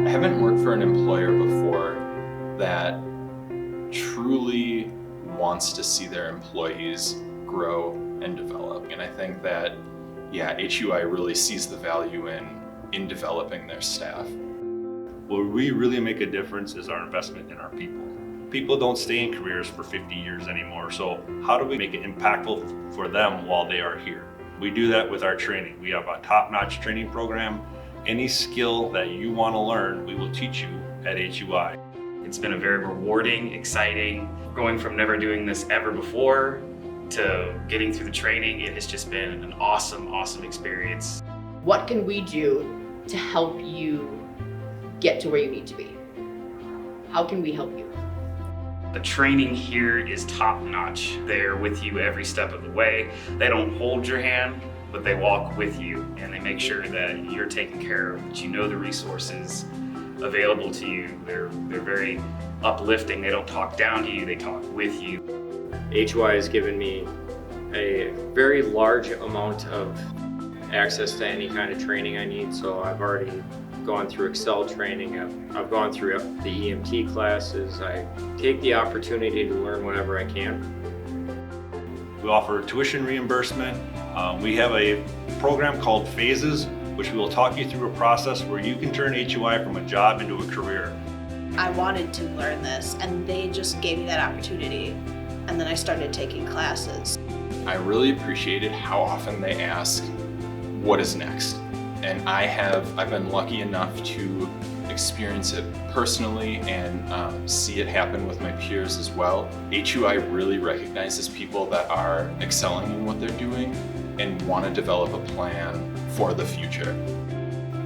I haven't worked for an employer before that truly wants to see their employees grow and develop. And I think that, HUI really sees the value in developing their staff. Where we really make a difference is our investment in our people. People don't stay in careers for 50 years anymore, so how do we make it impactful for them while they are here? We do that with our training. We have a top-notch training program. Any skill that you want to learn, we will teach you at HUI. It's been a very rewarding, exciting, going from never doing this ever before to getting through the training. It has just been an awesome experience. What can we do to help you get to where you need to be? How can we help you? The training here is top notch. They're with you every step of the way. They don't hold your hand, but they walk with you and they make sure that you're taken care of, that you know the resources available to you. They're very uplifting. They don't talk down to you, they talk with you. HUI has given me a very large amount of access to any kind of training I need. So I've already gone through Excel training, I've gone through the EMT classes. I take the opportunity to learn whatever I can. We offer tuition reimbursement. We have a program called Phases, which will talk you through a process where you can turn HUI from a job into a career. I wanted to learn this and they just gave me that opportunity, and then I started taking classes. I really appreciated how often they ask, what is next? And I've been lucky enough to experience it personally and see it happen with my peers as well. HUI really recognizes people that are excelling in what they're doing and want to develop a plan for the future.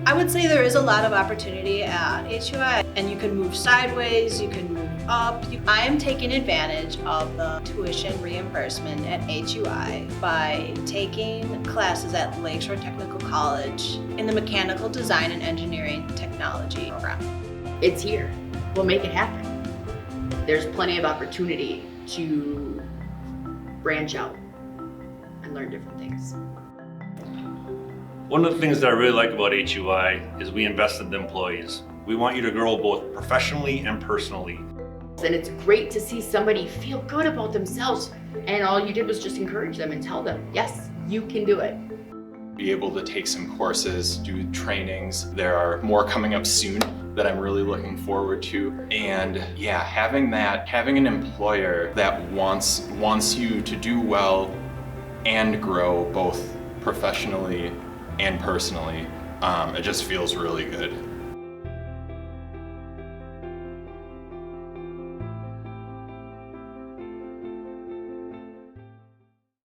I would say there is a lot of opportunity at HUI, and you can move sideways, you can move up. I am taking advantage of the tuition reimbursement at HUI by taking classes at Lakeshore Technical College in the Mechanical Design and Engineering Technology program. It's here. We'll make it happen. There's plenty of opportunity to branch out and learn different things. One of the things that I really like about HUI is we invest in the employees. We want you to grow both professionally and personally. And it's great to see somebody feel good about themselves, and all you did was just encourage them and tell them, yes, you can do it. Be able to take some courses, do trainings. There are more coming up soon that I'm really looking forward to. And having an employer that wants you to do well and grow both professionally and personally, it just feels really good.